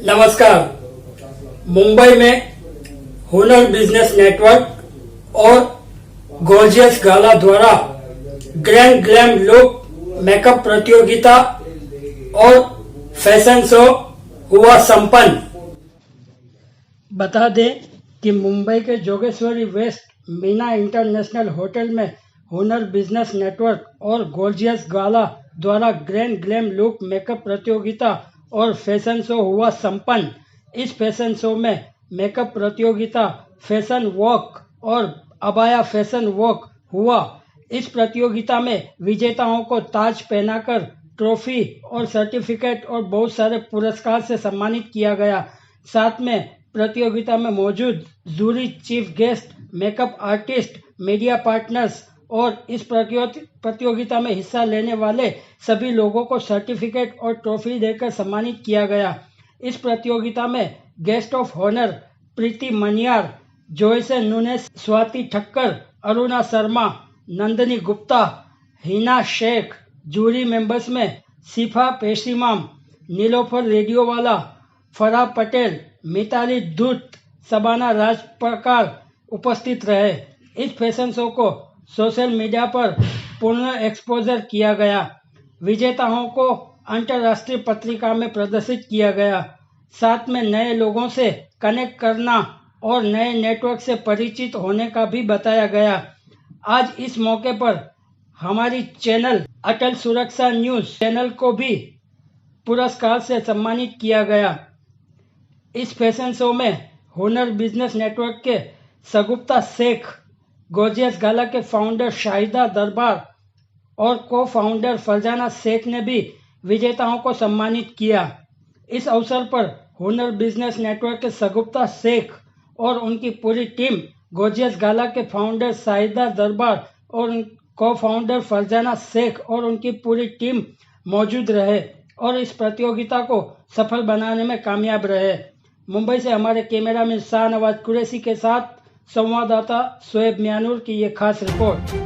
नमस्कार। मुंबई में Hunar business network और गॉर्जियस गाला द्वारा ग्रैंड ग्लैम लुक मेकअप प्रतियोगिता और फैशन शो हुआ संपन्न। बता दें कि मुंबई के Jogeshwari west Meena international hotel में हुनर बिजनेस नेटवर्क और गॉर्जियस गाला द्वारा ग्रैंड ग्लैम लुक मेकअप प्रतियोगिता और फैशन शो हुआ संपन्न। इस फैशन शो में मेकअप प्रतियोगिता, फैशन वॉक और अबाया फैशन वॉक हुआ। इस प्रतियोगिता में विजेताओं को ताज पहनाकर ट्रॉफी और सर्टिफिकेट और बहुत सारे पुरस्कार से सम्मानित किया गया। साथ में प्रतियोगिता में मौजूद jury, chief guest, makeup artist, media partners और इस प्रतियोगिता में हिस्सा लेने वाले सभी लोगों को सर्टिफिकेट और ट्रॉफी देकर सम्मानित किया गया। इस प्रतियोगिता में guest of honour Preeti Maniyar, Joyce Nunes, Swati Thakkar, Aruna Sharma, Nandini Gupta, Hina Shaikh. Jury members में सिफा पेशीमाम, नीलोफर रेडियोवाला, फराह पटेल, मिताली धूत, शबाना राजप्रकार उपस्थित रहे। इस फैशन शो को सोशल मीडिया पर पूर्ण एक्सपोजर किया गया। विजेताओं को अंतर्राष्ट्रीय पत्रिका में प्रदर्शित किया गया। साथ में नए लोगों से कनेक्ट करना और नए नेटवर्क से परिचित होने का भी बताया गया। आज इस मौके पर हमारी चैनल अटल सुरक्षा न्यूज चैनल को भी पुरस्कार से सम्मानित किया गया। इस फैशन शो में हुनर बिजनेस नेटवर्क के सगुप्ता शेख, गॉर्जियस गाला के फाउंडर शाहिदा दरबार और को फाउंडर फरजाना शेख ने भी विजेताओं को सम्मानित किया। इस अवसर पर हुनर बिजनेस नेटवर्क के सगुप्ता शेख और उनकी पूरी टीम, गॉर्जियस गाला के फाउंडर शाहिदा दरबार और को फाउंडर फरजाना शेख और उनकी पूरी टीम मौजूद रहे और इस प्रतियोगिता को सफल बनाने में कामयाब रहे। मुंबई से हमारे कैमरामैन शाहनवाज कुरैशी के साथ संवाददाता शोएब म्यानूर की ये खास report.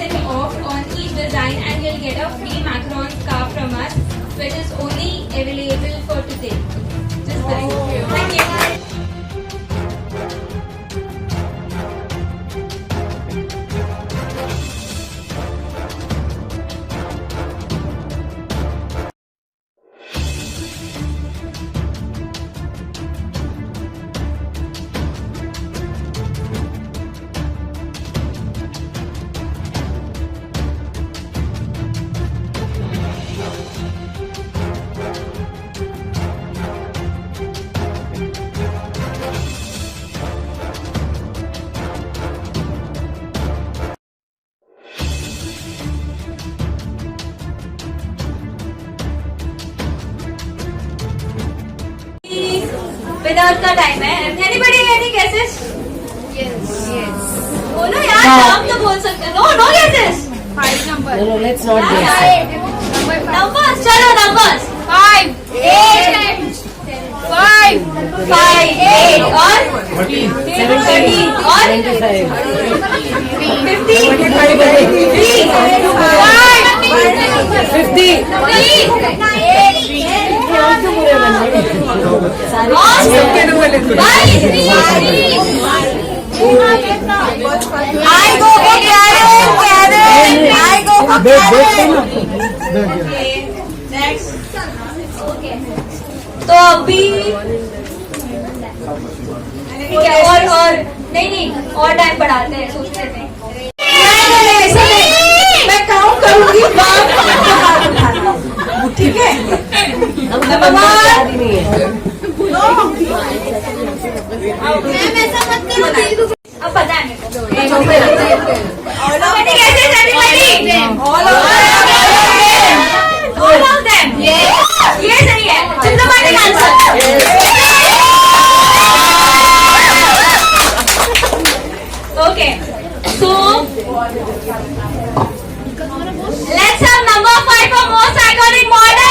10% off on each design and you'll get a free macaron scarf from us, which is only available for today. Just thank you. Without का टाइम है. Anybody any guesses? बोलो यार, नाम तो बोल सकते हो. No guesses. 5 number. No, let's not guess. Numbers, चलो नंबर्स. 5 8 5 8 और 13 और 25. 50 तो अभी और नहीं और टाइम बढ़ाते हैं, सोचते हैं. मैं काउंट करूंगी, ठीक है? अब पता है मेरे को. All of them. ये सही है. Diplomatic answer. Okay. So let's have number 5 for most iconic model.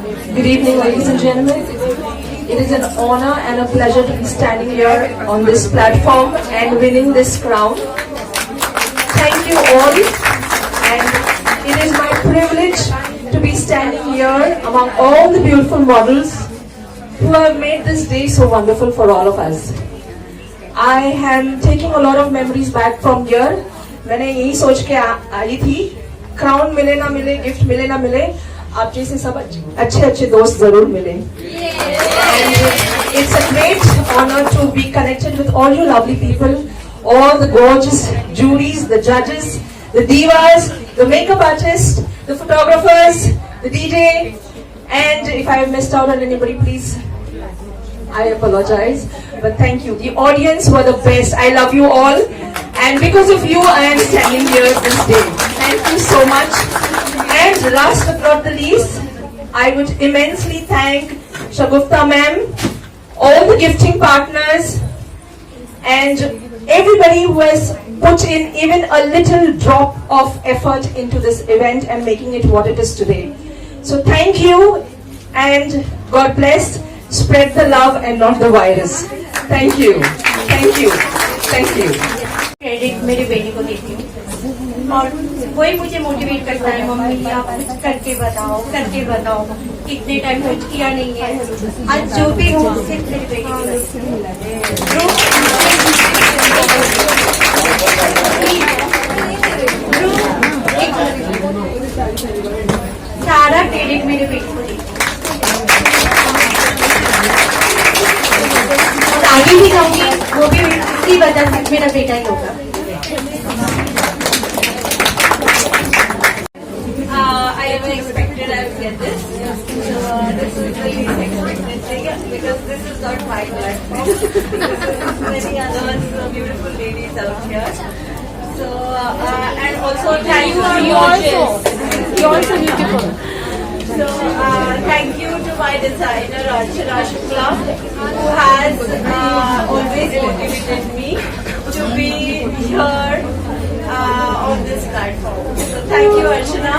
Good evening, ladies and gentlemen. It is an honor and a pleasure to be standing here on this platform and winning this crown. Thank you all, and it is my privilege to be standing here among all the beautiful models who have made this day so wonderful for all of us. I am taking a lot of memories back from here. मैंने यही सोच के आई थी, crown मिले ना मिले, gift मिले ना मिले, आप जैसे सब अच्छे अच्छे दोस्त जरूर मिले. And it's a great honor to be connected with all you lovely people, all the gorgeous juries, the judges, the divas, the makeup artists, the photographers, the DJ, and if I have missed out on anybody, please, I apologize, but thank you. The audience were the best. I love you all, and because of you, I am standing here this day. Thank you so much. And last but not the least, I would immensely thank Shagufta ma'am, all the gifting partners, and everybody who has put in even a little drop of effort into this event and making it what it is today. So thank you, and God bless. Spread the love and not the virus. Thank you. Thank you. Thank you. Credit मेरे बेटे को देती हूँ और वही मुझे motivate करता है, मम्मी आप कुछ करके बताओ, कितने टाइम कुछ किया नहीं है, आज जो भी हो सिर्फ मेरे बेटे सारा क्रेडिट मेरे बेटे को देती हूँ. आगे भी जाऊंगी, वो भी इसी वजह से मेरा बेटा ही होगा. I never expected I would get this. This is really unexpected thing because this is not my platform. Many others, beautiful ladies out here. So and also thank you. You also beautiful. So thank you to my designer Archana Shukla, who has always motivated me to be here on this platform. So thank you Archana,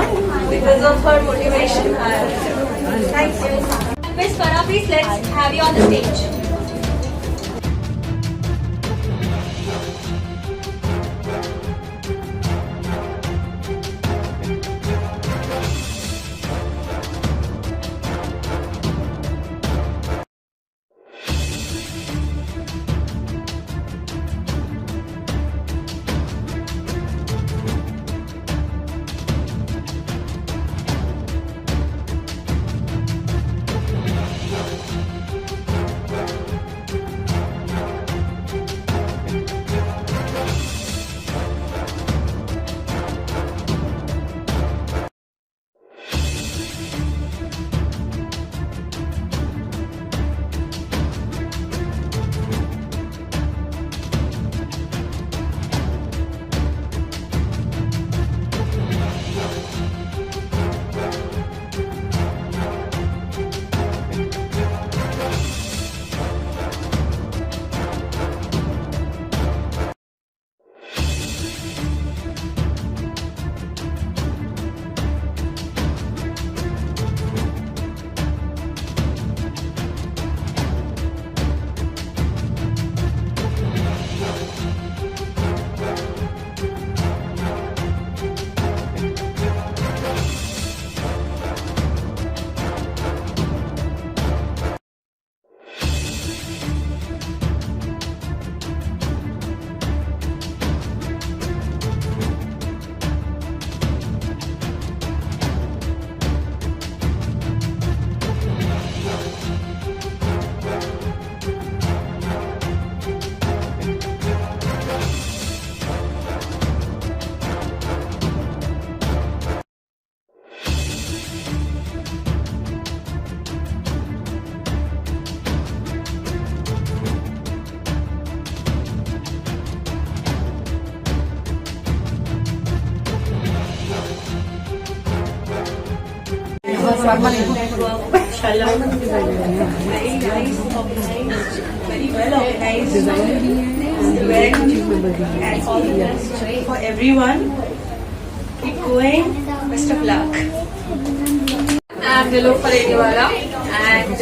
because of her motivation I am here. Thank you. Miss Farah, please let's have you on the stage. Mashallah. Very nice, organized, very well organized event, and all the best for everyone. Keep going. Best of luck. I'm Nilofer Ediwala, and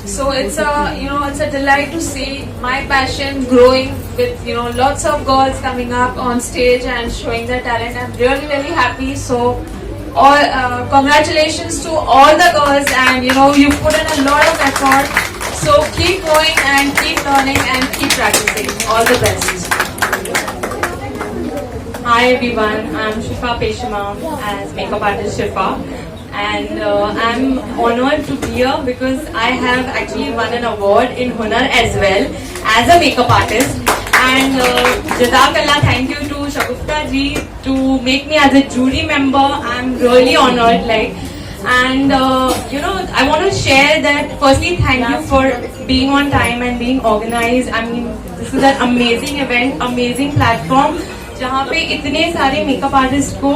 so it's a delight to see my passion growing with lots of girls coming up on stage and showing their talent. I'm really happy. So all congratulations to all the girls, and you put in a lot of effort. So keep going and keep learning and keep practicing. All the best. Hi everyone, I'm Shifa Peshama as makeup artist Shifa, and I'm honored to be here because I have actually won an award in Hunar as well as a makeup artist. And Jazakallah, thank you to Shagufta ji to make me as a jury member. I'm really honored, and I want to share that. Firstly, thank you for being on time and being organized. I mean, this is an amazing event, amazing platform. जहाँ पे इतने सारे makeup artist को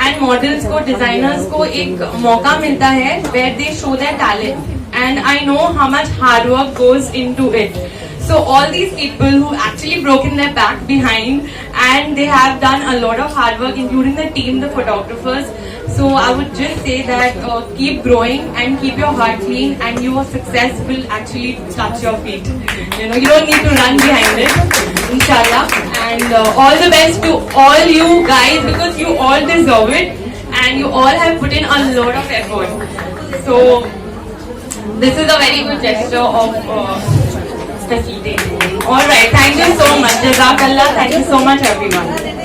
and models को designers को एक मौका मिलता है where they show their talent and I know how much hard work goes into it. So all these people who actually broken their back behind, and they have done a lot of hard work, including the team, the photographers. So I would just say that keep growing and keep your heart clean, and your success will actually touch your feet. You don't need to run behind it, inshallah. And all the best to all you guys, because you all deserve it, and you all have put in a lot of effort. So this is a very good gesture of facilitating. All right, thank you so much. Jazakallah. Thank you so much, everyone.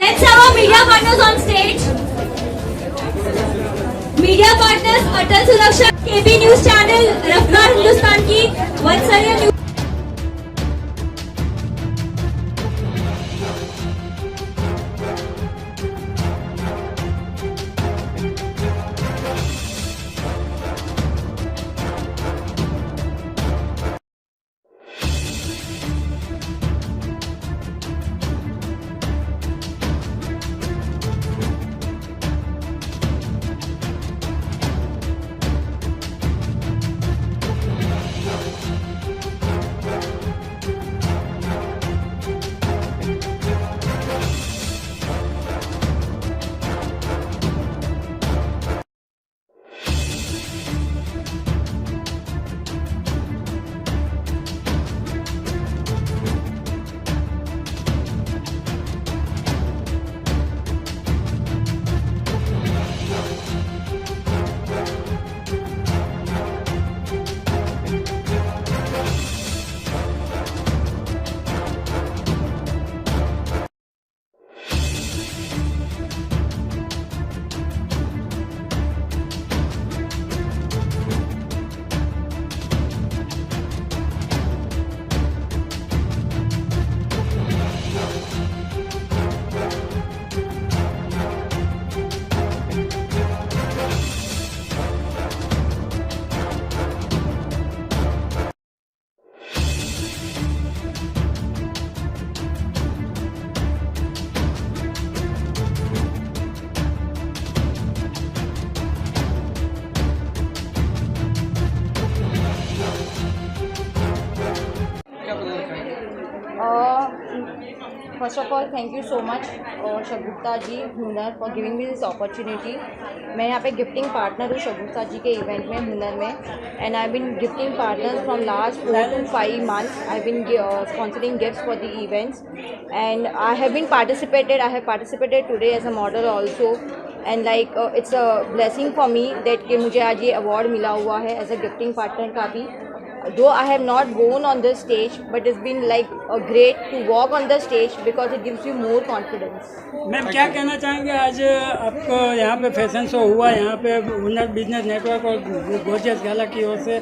Let's have our media partners on stage. Media partners, Atal Suraksha, KB News Channel, Raftar Hindustan की Vatsalya news. First of all, thank you so much, शगुफ्ता जी, हुनर, for giving me this opportunity. मैं यहाँ पे gifting partner हूँ शगुफ्ता जी के event में, हुनर में, and I've been gifting partners from last 4 to 5 months. I've been sponsoring gifts for the events, and I have participated today as a model also, and like it's a blessing for me that कि मुझे आज ये award मिला हुआ है as a gifting partner का भी. Though I have not gone on the stage, but it's been like great to walk on the stage because it gives you more confidence. Ma'am क्या कहना चाहेंगे, आज आपको यहाँ पे फैशन शो हुआ, यहाँ पे हुनर बिजनेस नेटवर्क और गोर्जियस गाला की ओर से?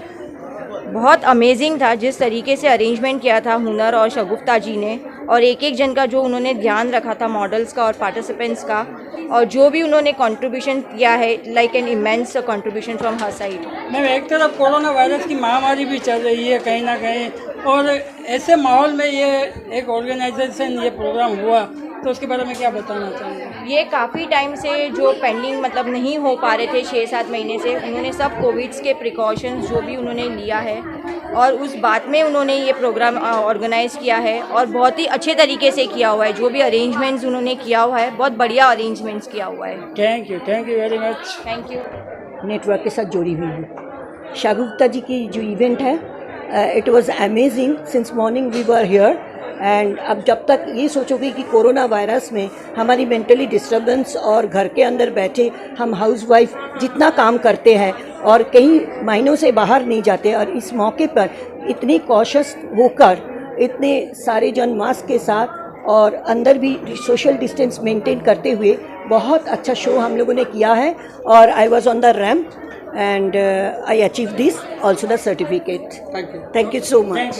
बहुत अमेजिंग था जिस तरीके से अरेंजमेंट किया था हुनर और शगुफ्ता जी ने, और एक एक जन का जो उन्होंने ध्यान रखा था मॉडल्स का और पार्टिसिपेंट्स का, और जो भी उन्होंने कंट्रीब्यूशन किया है, like an immense contribution from her side. Ma'am एक तरफ कोरोना वायरस की महामारी भी चल रही है कहीं ना कहीं, और ऐसे माहौल में ये एक ऑर्गेनाइजेशन ये प्रोग्राम हुआ, तो उसके बारे में क्या बताना चाहेंगे? ये काफ़ी टाइम से जो पेंडिंग मतलब नहीं हो पा रहे थे 6-7 महीने से, उन्होंने सब कोविड्स के प्रिकॉशंस जो भी उन्होंने लिया है और उस बात में उन्होंने ये प्रोग्राम ऑर्गेनाइज़ किया है, और बहुत ही अच्छे तरीके से किया हुआ है। जो भी अरेंजमेंट्स उन्होंने किया हुआ है, बहुत बढ़िया अरेंजमेंट्स किया हुआ है। Thank you very much. Thank you. Network के साथ जुड़ी हुई हूँ। शगुफ्ता जी की जो इवेंट है, it was amazing since morning we were here, and अब जब तक ये सोचोगे कि कोरोना वायरस में हमारी मेंटली डिस्टर्बेंस और घर के अंदर बैठे हम हाउसवाइफ जितना काम करते हैं और कई महीनों से बाहर नहीं जाते, और इस मौके पर इतनी कॉशियस होकर इतने सारे जन मास्क के साथ और अंदर भी सोशल डिस्टेंस मेंटेन करते हुए बहुत अच्छा शो हम लोगों ने किया है, और I was on the ramp and I achieved this, also the certificate. Thank you so much.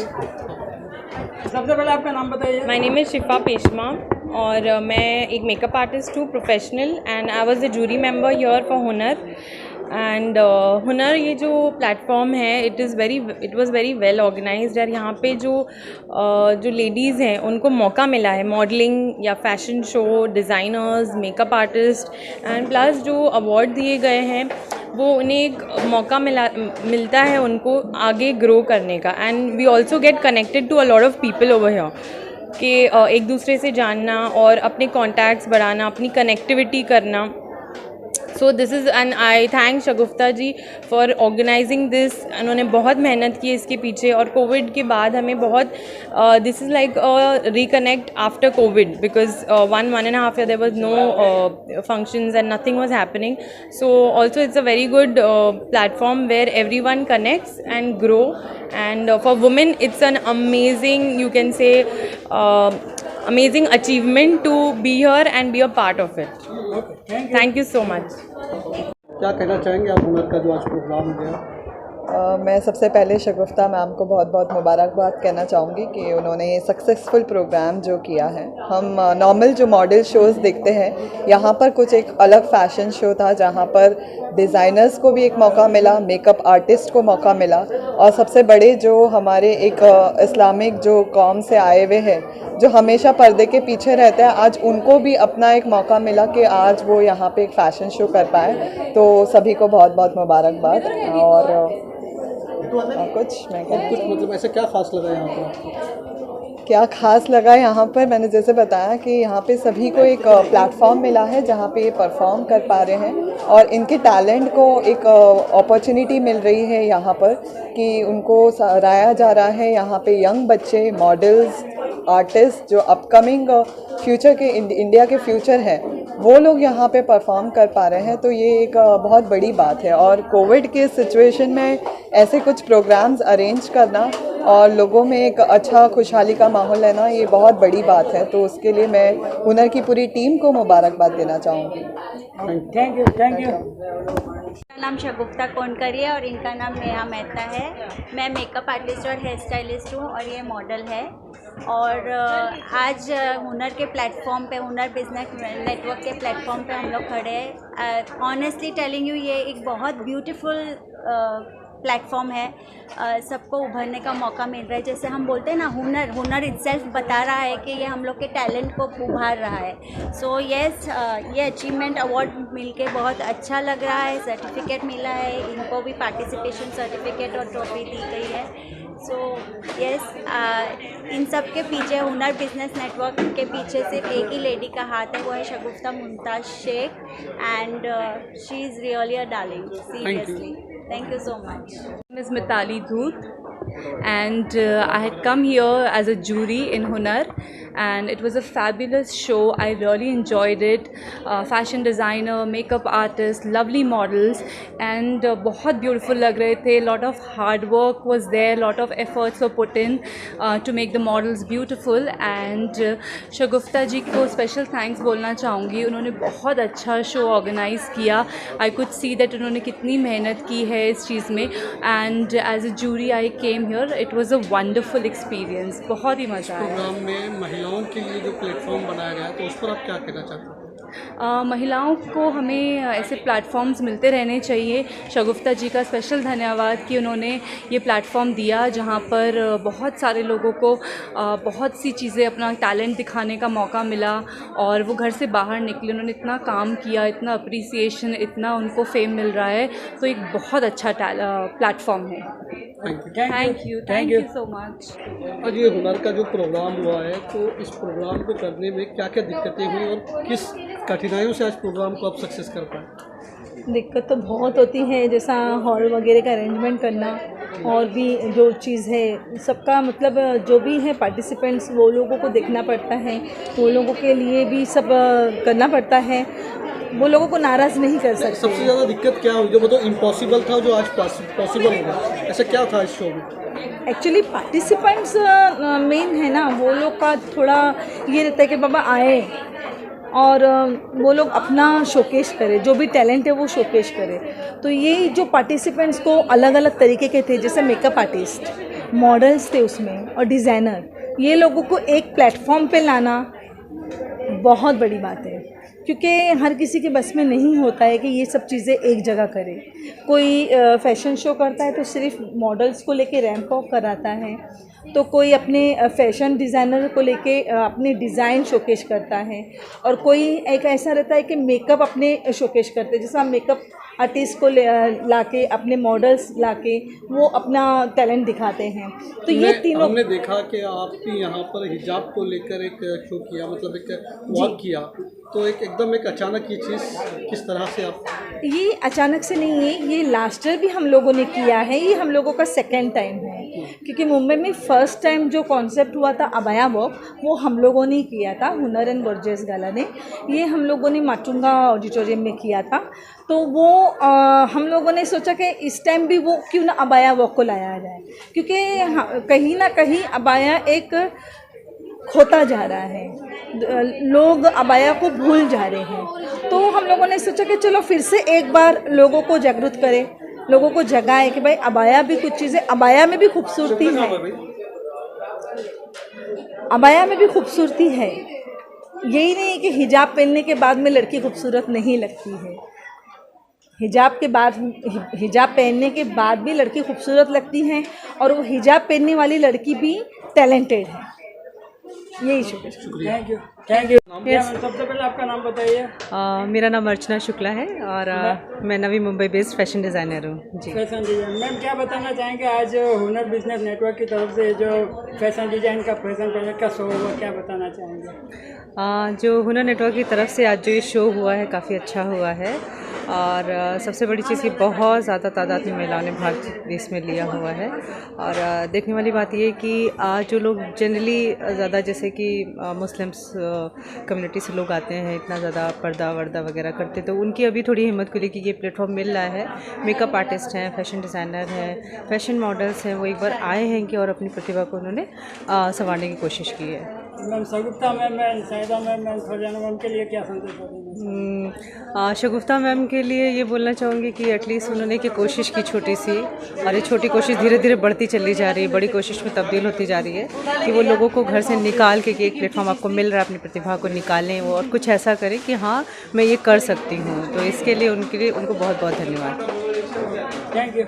सबसे पहले आपका नाम बताइए। माय नेम इज़ शिफा पेशमा और मैं एक मेकअप आर्टिस्ट हूँ professional, and I was the jury member here for Hunar. And Hunar ये जो प्लेटफॉर्म है, it was very well organised, और यहाँ पे जो लेडीज़ हैं उनको मौका मिला है मॉडलिंग या fashion show, designers, makeup artist, and plus जो अवार्ड दिए गए हैं वो उन्हें एक मौका मिलता है उनको आगे ग्रो करने का। And we also get connected to a lot of people over here, कि एक दूसरे से जानना और अपने कॉन्टैक्ट्स बढ़ाना, अपनी कनेक्टिविटी करना। So this is, and I thank Shagufta ji for organising this. उन्होंने बहुत मेहनत की इसके पीछे, और कोविड के बाद हमें बहुत this is like reconnect after Covid, because 1.5 year there was no functions and nothing was happening. So also it's a very good platform where everyone connects and grow, and for women it's an amazing, you can say, amazing achievement to be here and be a part of it. Thank you so much. क्या कहना चाहेंगे आप हुनर का जो आज programme गया? मैं सबसे पहले शगुफ्ता मैम को बहुत बहुत मुबारकबाद कहना चाहूँगी कि उन्होंने ये सक्सेसफुल प्रोग्राम जो किया है। हम नॉर्मल जो मॉडल शोज़ देखते हैं, यहाँ पर कुछ एक अलग फैशन शो था जहाँ पर डिज़ाइनर्स को भी एक मौका मिला, मेकअप आर्टिस्ट को मौका मिला, और सबसे बड़े जो हमारे एक इस्लामिक जो कौम से आए हुए हैं जो हमेशा पर्दे के पीछे रहते हैं, आज उनको भी अपना एक मौका मिला कि आज वो यहाँ पे एक फ़ैशन शो कर पाए। तो सभी को बहुत बहुत मुबारकबाद। और कुछ मतलब ऐसे क्या खास लगा यहाँ पर आपको? क्या खास लगा यहाँ पर, मैंने जैसे बताया कि यहाँ पे सभी को एक प्लेटफॉर्म मिला है जहाँ पे ये परफॉर्म कर पा रहे हैं, और इनके टैलेंट को एक अपॉर्चुनिटी मिल रही है यहाँ पर कि उनको सराहा जा रहा है। यहाँ पे यंग बच्चे, मॉडल्स, आर्टिस्ट जो अपकमिंग फ्यूचर के इंडिया के फ्यूचर हैं, वो लोग यहाँ पे परफॉर्म कर पा रहे हैं। तो ये एक बहुत बड़ी बात है, और कोविड के सिचुएशन में ऐसे कुछ प्रोग्राम्स अरेंज करना और लोगों में एक अच्छा खुशहाली का माहौल लेना, ये बहुत बड़ी बात है। तो उसके लिए मैं हुनर की पूरी टीम को मुबारकबाद देना चाहूँगी। Thank you. मेरा नाम शगुफ्ता कोनकरी है और इनका नाम नेहा मेहता है। मैं मेकअप आर्टिस्ट और हेयर स्टाइलिस्ट हूँ और ये मॉडल है। और आज हुनर के प्लेटफॉर्म पे, हुनर बिजनेस नेटवर्क के प्लेटफॉर्म पे हम लोग खड़े हैं। ऑनेस्टली टेलिंग यू, ये एक बहुत ब्यूटीफुल प्लेटफॉर्म है, सबको उभरने का मौका मिल रहा है। जैसे हम बोलते हैं ना, हुनर इटसेल्फ बता रहा है कि ये हम लोग के टैलेंट को उभार रहा है। सो यस, ये अचीवमेंट अवार्ड मिलके बहुत अच्छा लग रहा है, सर्टिफिकेट मिला है, इनको भी पार्टिसिपेशन सर्टिफिकेट और ट्रॉफी दी गई है। सो यस, इन सब के पीछे, हुनर बिजनेस नेटवर्क के पीछे सिर्फ एक ही लेडी का हाथ है, वो है Shagufta Mumtaz Shaikh, and she is really a darling, seriously. Thank you so much. My name is Mitali Dhoot, and I had come here as a jury in Hunar, and it was a fabulous show. I really enjoyed it. Fashion designer, makeup artist, lovely models, and बहुत beautiful लग रहे थे. Lot of hard work was there, lot of efforts were put in to make the models beautiful. And शगुफ्ता जी को special thanks बोलना चाहूँगी. उन्होंने बहुत अच्छा शो ऑर्गेनाइज किया. I could see that उन्होंने कितनी मेहनत की है इस चीज़ में, and as a jury I came here. It was a wonderful experience. बहुत ही मज़ा आया. प्रोग्राम में महिलाओं के लिए जो प्लेटफॉर्म बनाया गया है, तो उस पर आप क्या कहना चाहते हैं? महिलाओं को हमें ऐसे प्लेटफॉर्म्स मिलते रहने चाहिए. शगुफ्ता जी का स्पेशल धन्यवाद कि उन्होंने ये प्लेटफॉर्म दिया, जहाँ पर बहुत सारे लोगों को बहुत सी चीज़ें, अपना टैलेंट दिखाने का मौका मिला, और वो घर से बाहर निकले, उन्होंने इतना काम किया, इतना अप्रिसिएशन, इतना उनको फेम मिल रहा है. तो एक बहुत अच्छा प्लेटफॉर्म है. Thank you so much. आज ये हुनर का जो प्रोग्राम हुआ है, तो इस प्रोग्राम को करने में क्या क्या दिक्कतें हुई और किस कठिनाइयों से आज प्रोग्राम को आप सक्सेस कर पाए? दिक्कत तो बहुत होती है, जैसा हॉल वगैरह का अरेंजमेंट करना, और भी जो चीज़ है सबका, मतलब जो भी है पार्टिसिपेंट्स, वो लोगों को देखना पड़ता है, वो लोगों के लिए भी सब करना पड़ता है, वो लोगों को नाराज़ नहीं कर सकते. सबसे ज़्यादा दिक्कत क्या हुई, जो मतलब इम्पॉसिबल था, जो आज पॉसिबल हो गया, ऐसा क्या था इस शो में? एक्चुअली पार्टिसिपेंट्स मेन है ना, वो लोग का थोड़ा ये रहता है कि बाबा आए और वो लोग अपना शोकेश करें, जो भी टैलेंट है वो शोकेश करें. तो ये जो पार्टिसिपेंट्स को अलग अलग तरीके के थे, जैसे मेकअप आर्टिस्ट, मॉडल्स थे उसमें, और डिज़ाइनर, ये लोगों को एक प्लेटफॉर्म पे लाना बहुत बड़ी बात है, क्योंकि हर किसी के बस में नहीं होता है कि ये सब चीज़ें एक जगह करे. कोई फैशन शो करता है तो सिर्फ मॉडल्स को लेके रैंप वॉक कराता है, तो कोई अपने फैशन डिज़ाइनर को लेके अपने डिज़ाइन शोकेश करता है, और कोई एक ऐसा रहता है कि मेकअप अपने शोकेश करते हैं, जैसे हम मेकअप आर्टिस्ट को लाके, अपने मॉडल्स लाके वो अपना टैलेंट दिखाते हैं. तो ये तीनों हमने देखा कि आप भी यहाँ पर हिजाब को लेकर एक शो किया, मतलब एक वॉक किया, तो एकदम अचानक ये चीज़ किस तरह से आप? ये अचानक से नहीं है, ये लास्ट ईयर भी हम लोगों ने किया है, ये हम लोगों का सेकेंड टाइम है, क्योंकि मुंबई में फर्स्ट टाइम जो कॉन्सेप्ट हुआ था अबाया वॉक, वो हम लोगों ने किया था, हुनर एंड गॉर्जियस गाला ने. ये हम लोगों ने माटुंगा ऑडिटोरियम में किया था. तो वो हम लोगों ने सोचा कि इस टाइम भी वो क्यों ना अबाया वॉक को लाया जाए, क्योंकि कहीं ना कहीं अबाया एक खोता जा रहा है, लोग अबाया को भूल जा रहे हैं. तो हम लोगों ने सोचा कि चलो फिर से एक बार लोगों को जागरूक करें, लोगों को जगाएं कि भाई अबाया भी कुछ चीज़ें, अबाया में भी खूबसूरती है, अबाया में भी खूबसूरती है. यही नहीं कि हिजाब पहनने के बाद में लड़की खूबसूरत नहीं लगती है, हिजाब पहनने के बाद भी लड़की खूबसूरत लगती हैं, और वो हिजाब पहनने वाली लड़की भी टैलेंटेड है. यही शुक्रिया. Thank you. सबसे पहले आपका नाम बताइए. मेरा नाम अर्चना शुक्ला है, और मैं Navi Mumbai based fashion designer हूँ. जी, फैशन डिज़ाइन. मैम, क्या बताना चाहेंगे, आज हुनर बिजनेस नेटवर्क की तरफ से जो फैशन डिज़ाइन का, फैशन प्रोजेक्ट का शो हुआ, क्या बताना चाहेंगे? जो हुनर नेटवर्क की तरफ से आज जो ये शो हुआ है, काफ़ी अच्छा हुआ है, और सबसे बड़ी चीज़ कि बहुत ज़्यादा तादाद में महिलाओं ने भाग इसमें लिया हुआ है. और देखने वाली बात ये है कि आज जो लोग जनरली ज़्यादा, जैसे कि मुस्लिम्स कम्युनिटी से लोग आते हैं, इतना ज़्यादा पर्दा वर्दा वगैरह करते, तो उनकी अभी थोड़ी हिम्मत खुली कि ये प्लेटफॉर्म मिल रहा है. मेकअप आर्टिस्ट हैं, फैशन डिज़ाइनर हैं, फैशन मॉडल्स हैं, वो एक बार आए हैं कि और अपनी प्रतिभा को उन्होंने संवारने की कोशिश की है. Ma'am, Shagufta ma'am, Shahida ma'am, Farzana ma'am के लिए क्या संदेश देंगे? शगुफ्ता मैम के लिए ये बोलना चाहूँगी कि एटलीस्ट उन्होंने की कोशिश की छोटी सी, और ये छोटी कोशिश धीरे धीरे बढ़ती चली जा रही है, बड़ी कोशिश में तब्दील होती जा रही है, कि वो लोगों को घर से निकाल के कि एक प्लेटफॉर्म आपको मिल रहा है, अपनी प्रतिभा को निकालें वो, और कुछ ऐसा करें कि हाँ मैं ये कर सकती हूँ. तो इसके लिए उनको बहुत बहुत धन्यवाद. Thank you.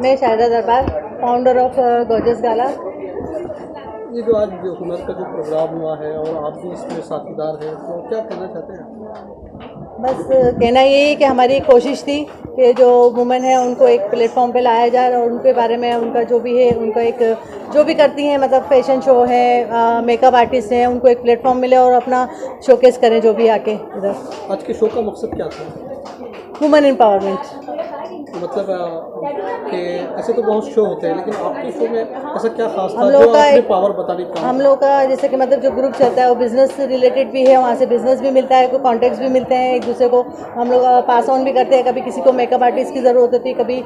मैं शारदा दरबार, फाउंडर ऑफ गॉर्जियस गाला। ये जो आज जो हुनर का जो प्रोग्राम हुआ है और आप भी इसमें साथीदार हैं, तो क्या कहना चाहते हैं? बस कहना ये है कि हमारी एक कोशिश थी कि जो वुमेन है उनको एक प्लेटफॉर्म पे लाया जाए और उनके बारे में उनका जो भी है, उनका एक जो भी करती हैं, मतलब फैशन शो है, मेकअप आर्टिस्ट हैं, उनको एक प्लेटफॉर्म मिले और अपना शोकेस करें जो भी आके इधर। आज के शो का मकसद क्या था? Women empowerment. मतलब कि ऐसे तो बहुत शो होते हैं, लेकिन आपके शो में ऐसा क्या खास था हम जो लोग का आपने पावर बताने का? हम लोग का जैसे कि मतलब जो ग्रुप चलता है वो बिजनेस रिलेटेड भी है, वहाँ से बिजनेस भी मिलता है, कोई कॉन्टेक्ट्स भी मिलते हैं एक दूसरे को, हम लोग पास ऑन भी करते हैं। कभी किसी को मेकअप आर्टिस्ट की ज़रूरत होती है, कभी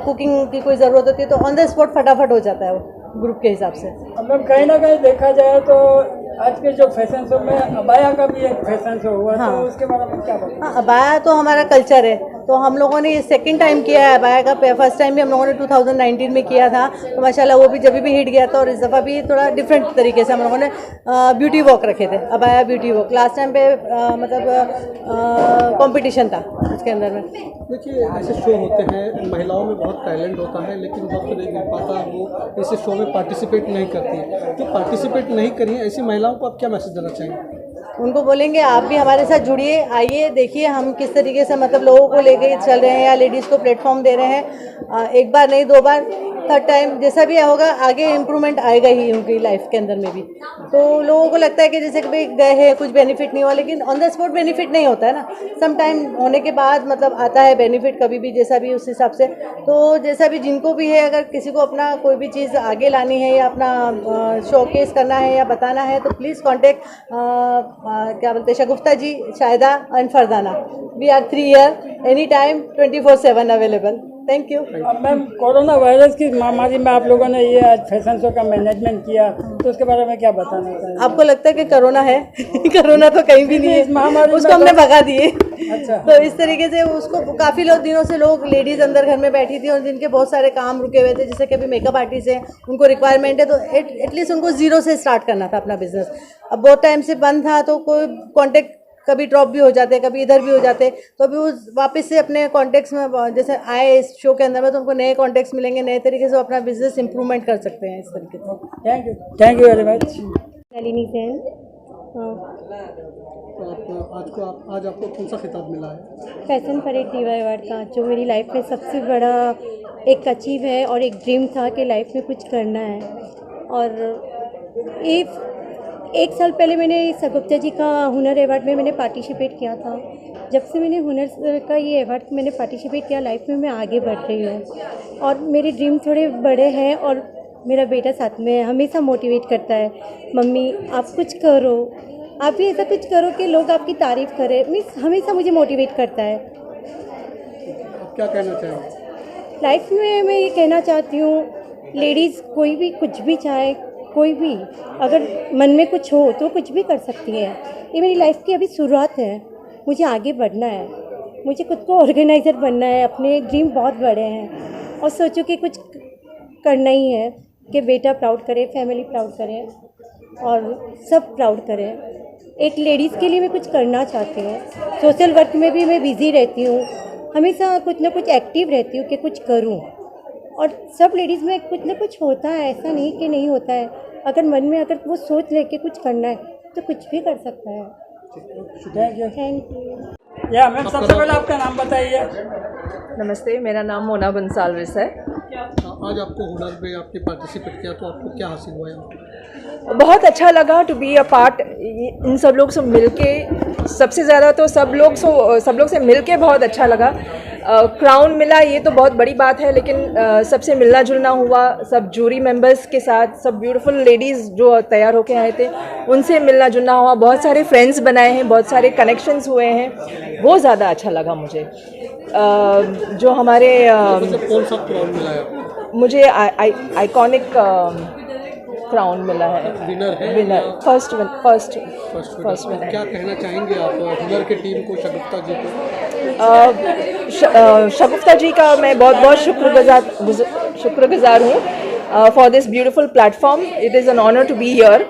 कुकिंग की कोई ज़रूरत होती है, तो ऑन द स्पॉट फटाफट हो जाता है वो ग्रुप के हिसाब से। मतलब कहीं ना कहीं देखा जाए तो आज के जो फैशन शो में अबाया का भी एक फैशन शो हुआ, हाँ। तो उसके बारे में क्या बताएं? हाँ, अबाया तो हमारा कल्चर है, तो हम लोगों ने ये सेकंड टाइम किया है अबाया का। फर्स्ट टाइम भी हम लोगों ने 2019 में किया था, तो माशाल्लाह वो भी जब भी हिट गया था। और इस दफ़ा भी थोड़ा डिफरेंट तरीके से हम लोगों ने ब्यूटी वॉक रखे थे, abaya beauty walk. Last time पे मतलब कंपटीशन था उसके अंदर में। देखिए, ऐसे शो होते हैं, महिलाओं में बहुत टैलेंट होता है, लेकिन वक्त नहीं मिल पाता, वो ऐसे शो में पार्टिसिपेट नहीं करती। तो पार्टिसिपेट नहीं करी है ऐसी महिलाओं को आप क्या मैसेज देना चाहेंगे? उनको बोलेंगे आप भी हमारे साथ जुड़िए, आइए देखिए हम किस तरीके से मतलब लोगों को लेके चल रहे हैं या लेडीज़ को प्लेटफॉर्म दे रहे हैं। एक बार नहीं, 2 बार, 3rd टाइम जैसा भी होगा, आगे इम्प्रूवमेंट आएगा ही उनकी लाइफ के अंदर में भी। तो लोगों को लगता है कि जैसे कभी गए हैं कुछ बेनिफिट नहीं हुआ, लेकिन ऑन द स्पॉट बेनिफिट नहीं होता है ना, सम टाइम होने के बाद मतलब आता है बेनिफिट, कभी भी जैसा भी उस हिसाब से। तो जैसा भी जिनको भी है, अगर किसी को अपना कोई भी चीज़ आगे लानी है या अपना शोकेस करना है या बताना है, तो प्लीज़ कॉन्टेक्ट क्या बोलते हैं, Shagufta ji, Shayda and Fardana. We are 3 year any time 24/7 available. Thank you. Ma'am, corona virus की महामारी में आप लोगों ने ये आज फैशन शो का मैनेजमेंट किया, तो उसके बारे में क्या बताना चाहिए? आपको लगता है कि कोरोना है? कोरोना तो कहीं भी नहीं है, महामारी उसको हमने भगा दिए। अच्छा। तो इस तरीके से उसको काफ़ी दिनों से लोग लेडीज़ अंदर घर में बैठी थी और जिनके बहुत सारे काम रुके हुए थे, जैसे कि अभी मेकअप आर्टिस्ट हैं, उनको रिक्वायरमेंट है, तो एटलीस्ट उनको ज़ीरो से स्टार्ट करना था अपना बिजनेस। अब बहुत टाइम से बंद था, तो कोई कॉन्टेक्ट कभी ड्रॉप भी हो जाते, कभी इधर भी हो जाते, तो अभी वो वापस से अपने कॉन्टेक्ट्स में जैसे आए इस शो के अंदर में, तो उनको नए कॉन्टेक्ट्स मिलेंगे, नए तरीके से अपना बिजनेस इंप्रूवमेंट कर सकते हैं इस तरीके से। Thank you very much. Nalini Sen. तो आज आपको कौन सा खिताब मिला है? फैशन परेड दीवा अवार्ड का, जो मेरी लाइफ में सबसे बड़ा एक अचीव है और एक ड्रीम था कि लाइफ में कुछ करना है। और एक साल पहले मैंने शगुफ्ता जी का हुनर अवार्ड में मैंने पार्टिसिपेट किया था। जब से मैंने हुनर का ये अवार्ड मैंने पार्टिसिपेट किया, लाइफ में मैं आगे बढ़ रही हूँ और मेरे ड्रीम थोड़े बड़े हैं। और मेरा बेटा साथ में हमेशा मोटिवेट करता है, मम्मी आप कुछ करो, आप भी ऐसा कुछ करो कि लोग आपकी तारीफ़ करें। मीन्स हमेशा मुझे मोटिवेट करता है। क्या कहना चाहेंगे लाइफ में? मैं ये कहना चाहती हूँ, लेडीज़ कोई भी कुछ भी चाहे, कोई भी अगर मन में कुछ हो तो कुछ भी कर सकती है। ये मेरी लाइफ की अभी शुरुआत है, मुझे आगे बढ़ना है, मुझे खुद को ऑर्गेनाइज़र बनना है। अपने ड्रीम बहुत बड़े हैं और सोचो कि कुछ करना ही है कि बेटा प्राउड करे, फैमिली प्राउड करे और सब प्राउड करें। एक लेडीज़ के लिए मैं कुछ करना चाहती हूँ। सोशल वर्क में भी मैं बिज़ी रहती हूँ, हमेशा कुछ ना कुछ एक्टिव रहती हूँ कि कुछ करूँ। और सब लेडीज़ में कुछ ना कुछ होता है, ऐसा नहीं कि नहीं होता है। अगर मन में अगर वो सोच ले के कुछ करना है तो कुछ भी कर सकता है। Thank you. या मैम, सबसे पहले आपका नाम बताइए। नमस्ते, मेरा नाम मोना बंसालविस है। आज आपको हुनर में आपने पार्टिसिपेट किया, तो आपको क्या हासिल हुआ है? बहुत अच्छा लगा टू बी अ पार्ट। इन सब लोग से मिलके, सबसे ज़्यादा तो सब लोग से मिलके बहुत अच्छा लगा। क्राउन मिला ये तो बहुत बड़ी बात है, लेकिन सबसे मिलना जुलना हुआ, सब जूरी मेंबर्स के साथ, सब ब्यूटीफुल लेडीज़ जो तैयार होके आए थे उनसे मिलना जुलना हुआ, बहुत सारे फ्रेंड्स बनाए हैं, बहुत सारे कनेक्शंस हुए हैं, वो ज़्यादा अच्छा लगा मुझे। जो हमारे कौन सा क्राउन मिला है आपको? मुझे आइकॉनिक क्राउन मिला है। Winner first winner. क्या कहना चाहेंगे आप हुनर की टीम को, शगुफ्ता जी को? शगुफ्ता जी का मैं बहुत बहुत शुक्रगुजार हूँ for this beautiful platform. It is an honour to be here.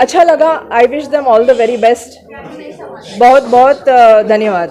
अच्छा लगा। I wish them all the very best. बहुत बहुत धन्यवाद।